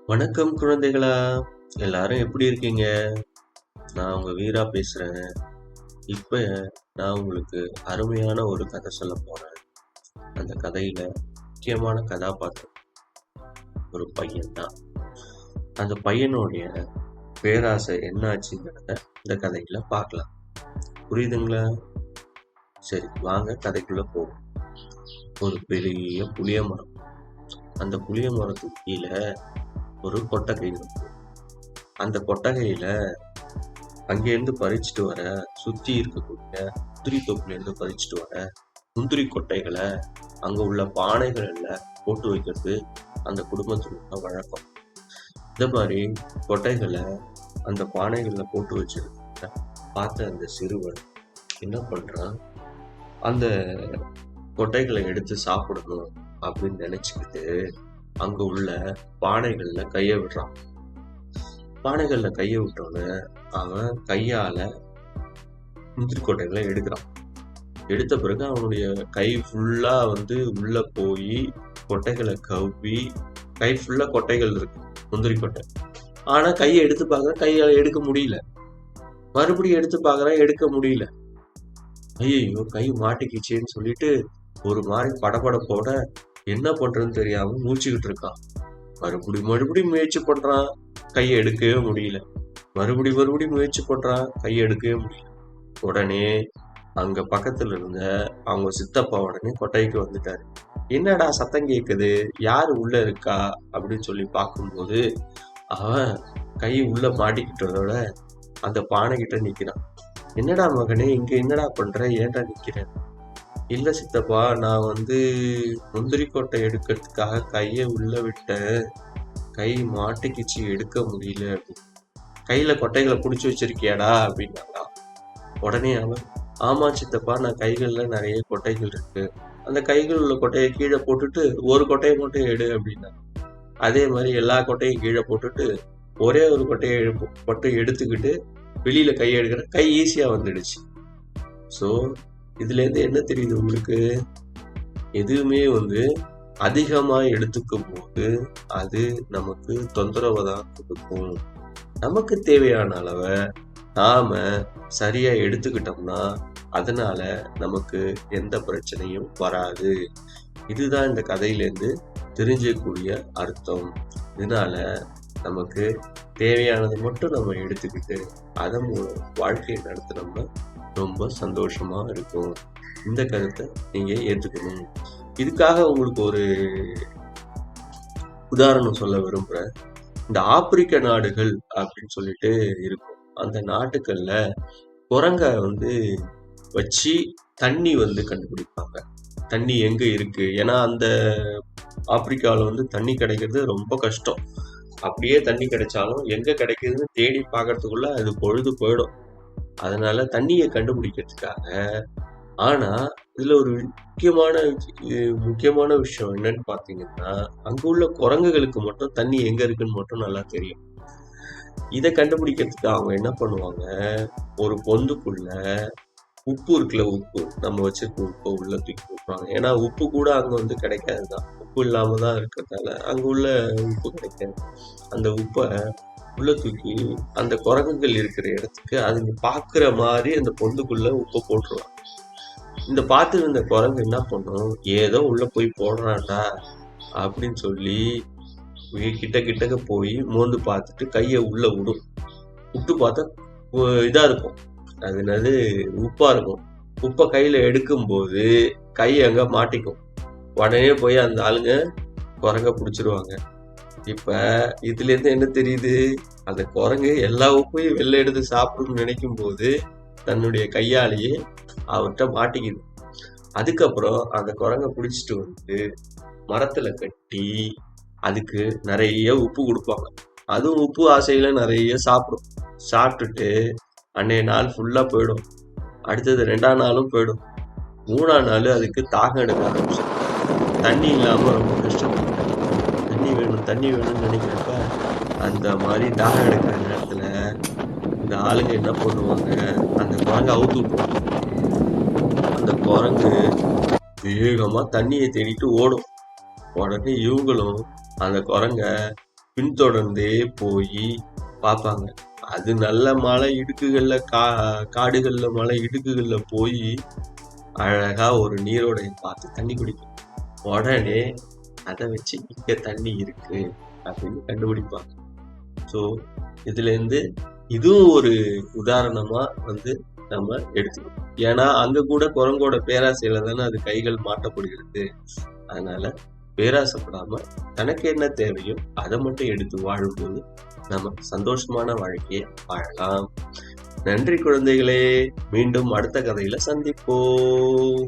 வணக்கம் குழந்தைகளா! எல்லாரும் எப்படி இருக்கீங்க? நான் உங்க வீரா பேசுறேன். இப்ப நான் உங்களுக்கு அருமையான ஒரு கதை சொல்லப் போறேன். அந்த கதையில முக்கியமான கதாபாத்திரம் ஒரு பையன் தான். அந்த பையனுடைய பேராசை என்ன ஆச்சுங்கிறத இந்த கதையில பார்க்கலாம். புரியுதுங்களா? சரி, வாங்க கதைக்குள்ள போவோம். ஒரு பெரிய புளிய மரம். அந்த புளிய மரத்துக்கு கீழே ஒரு கொட்டகை இருக்கு. அந்த கொட்டகையில அங்கேருந்து பறிச்சுட்டு வர சுத்தி இருக்கக்கூடிய முந்திரி தோப்புலேருந்து பறிச்சுட்டு வர முந்திரி கொட்டைகளை அங்க உள்ள பானைகள்ல போட்டு வைக்கிறது அந்த குடும்பத்துல வழக்கம். இந்த மாதிரி கொட்டைகளை அந்த பானைகள்ல போட்டு வச்சிருக்க பார்த்த அந்த சிறுவன் என்ன பண்றான், அந்த கொட்டைகளை எடுத்து சாப்பிடணும் அப்படின்னு நினைச்சுக்கிட்டு அங்க உள்ள பானைகள்ல கைய விடுறான். பானைகள்ல கைய விட்டோன்னு அவன் கையால முந்திரி கொட்டைகளை எடுக்கிறான். எடுத்த பிறகு அவனுடைய கை ஃபுல்லா உள்ள போய் கொட்டைகளை கவ்வி கை ஃபுல்லா கொட்டைகள் இருக்கு, முந்திரி கொட்டை. ஆனா கையை எடுத்து பார்க்கறேன், கையால எடுக்க முடியல. மறுபடியும் எடுத்து பார்க்கறேன், எடுக்க முடியல. ஐயோ, கை மாட்டிக்கிச்சேன்னு சொல்லிட்டு ஒரு மாதிரி படபடப்போட என்ன பண்றதுன்னு தெரியாம மூச்சுக்கிட்டு இருக்கான். மறுபடியும் முயற்சி பண்றான், கையை எடுக்கவே முடியல. மறுபடியும் முயற்சி பண்றான், கையை எடுக்கவே முடியல. உடனே அங்க பக்கத்துல இருந்த அவங்க சித்தப்பா உடனே கொட்டைக்கு வந்துட்டாரு. என்னடா சத்தம் கேக்குது, யாரு உள்ள இருக்கா அப்படின்னு சொல்லி பார்க்கும்போது அவன் கை உள்ள மாட்டிக்கிட்டதோட அந்த பானை கிட்ட நிக்கிறான். என்னடா மகனே, இங்க என்னடா பண்ற, ஏன்டா நிக்கிறேன்? இல்ல சித்தப்பா, நான் முந்திரி கொட்டை எடுக்கிறதுக்காக கையை உள்ள விட்டேன், கை மாட்டிக்கிச்சு, எடுக்க முடியல அப்படின்னு. கையில கொட்டைகளை புடிச்சு வச்சிருக்கியாடா அப்படின்னாடா. உடனே அவன், ஆமா சித்தப்பா, நான் கைகள்ல நிறைய கொட்டைகள் இருக்கு, அந்த கைகள் உள்ள கொட்டையை கீழே போட்டுட்டு ஒரு கொட்டையை மட்டும் எடு அப்படின்னா. அதே மாதிரி எல்லா கொட்டையும் கீழே போட்டுட்டு ஒரே ஒரு கொட்டையை மட்டும் எடுத்துக்கிட்டு வெளியில கை எடுக்கிற, கை ஈஸியா வந்துடுச்சு. ஸோ இதுல இருந்து என்ன தெரியுது உங்களுக்கு? எதுவுமே அதிகமா எடுத்துக்கும் போது அது நமக்கு தொந்தரவை தான் கொடுக்கும். நமக்கு தேவையான அளவை நாம சரியா எடுத்துக்கிட்டோம்னா அதனால நமக்கு எந்த பிரச்சனையும் வராது. இதுதான் இந்த கதையிலேருந்து தெரிஞ்சக்கூடிய அர்த்தம். இதனால நமக்கு தேவையானது மட்டும் நம்ம எடுத்துக்கிட்டு அதன் மூலம் வாழ்க்கையை நடத்தினோம்னா ரொம்ப சந்தோஷமா இருக்கும். இந்த கருத்தை நீங்க ஏத்துக்கணும். இதுக்காக உங்களுக்கு ஒரு உதாரணம் சொல்ல விரும்புறேன். இந்த ஆப்பிரிக்க நாடுகள் அப்படின்னு சொல்லிட்டு இருக்கும். அந்த நாட்டுகள்ல குரங்க வச்சு தண்ணி கண்டுபிடிப்பாங்க. தண்ணி எங்க இருக்கு, ஏன்னா அந்த ஆப்பிரிக்காவில் தண்ணி கிடைக்கிறது ரொம்ப கஷ்டம். அப்படியே தண்ணி கிடைச்சாலும் எங்க கிடைக்குதுன்னு தேடி பார்க்கறதுக்குள்ள அது பொழுது போயிடும். அதனால தண்ணியை கண்டுபிடிக்கிறதுக்காக. ஆனா இதுல ஒரு முக்கியமான விஷயம் என்னன்னு பாத்தீங்கன்னா, அங்க உள்ள குரங்குகளுக்கு மட்டும் தண்ணி எங்க இருக்குன்னு மட்டும் நல்லா தெரியும். இதை கண்டுபிடிக்கிறதுக்கு அவங்க என்ன பண்ணுவாங்க, ஒரு பொந்துக்குள்ள உப்பு இருக்குல்ல, உப்பு நம்ம வச்சிருக்க உப்பை உள்ள தூக்கி கொடுப்பாங்க. ஏன்னா உப்பு கூட அங்க கிடைக்காதுதான், உப்பு இல்லாம தான் இருக்கிறதால அங்க உள்ள உப்பு கிடைக்காது. அந்த உப்பை உள்ள தூக்கி அந்த குரங்குகள் இருக்கிற இடத்துக்கு அதுங்க பாக்குற மாதிரி அந்த பொந்துக்குள்ள உப்பை போட்டுருவாங்க. இந்த பார்த்து இருந்த குரங்கு என்ன பண்ணும், ஏதோ உள்ள போய் போடுறான்டா அப்படின்னு சொல்லி கிட்டக்க போய் மோந்து பார்த்துட்டு கையை உள்ள விடும். விட்டு பார்த்தா இதா இருக்கும், அது என்னது, உப்பா இருக்கும். உப்பை கையில எடுக்கும் போது கை அங்க மாட்டிக்கும். உடனே போய் அந்த ஆளுங்க குரங்க பிடிச்சிருவாங்க. இப்ப இதுல இருந்து என்ன தெரியுது, அந்த குரங்கு எல்லா உப்பையும் வெளில எடுத்து சாப்பிடணும்னு நினைக்கும் போது தன்னுடைய கையாலேயே அவர்கிட்ட மாட்டிக்குது. அதுக்கப்புறம் அந்த குரங்க பிடிச்சிட்டு மரத்துல கட்டி அதுக்கு நிறைய உப்பு கொடுப்பாங்க. அதுவும் உப்பு ஆசையில நிறைய சாப்பிடும். சாப்பிட்டுட்டு அன்னைய நாள் ஃபுல்லா போயிடும். அடுத்தது 2ஆம் நாளும் போயிடும். 3ஆம் நாள் அதுக்கு தாகம் எடுக்க ஆரம்பிச்சிடும். தண்ணி இல்லாம ரொம்ப கஷ்டப்படும். தண்ணி வேணும்னு நினைக்கிறப்ப அந்த மாதிரி தாகம் எடுக்கிற நேரத்துல இந்த ஆளுங்க என்ன பண்ணுவாங்க, அந்த குரங்கு அவுத்து விட்டுருவாங்க. அந்த குரங்கு வேகமா தண்ணியை தேடிட்டு ஓடும். உடனே இவங்களும் அந்த குரங்க பின்தொடர்ந்தே போய் பார்ப்பாங்க. அது நல்ல மலை இடுக்குகள்ல காடுகள்ல மலை இடுக்குகள்ல போய் அழகா ஒரு நீரோடையை பார்த்து தண்ணி குடிக்கும். உடனே அதை வச்சு இங்க தண்ணி இருக்கு அப்படின்னு கண்டுபிடிப்பாங்க. ஸோ இதுல இருந்து இதுவும் ஒரு உதாரணமா நம்ம எடுத்துக்கணும். ஏன்னா அங்க கூட குரங்கோட பேராசையில தானே அது கைகள் மாட்டப்படுகிறது. அதனால பேராசைப்படாம தனக்கு என்ன தேவையோ அதை மட்டும் எடுத்து வாழும்போது நம்ம சந்தோஷமான வாழ்க்கையை வாழலாம். நன்றி குழந்தைகளே. மீண்டும் அடுத்த கதையில சந்திப்போம்.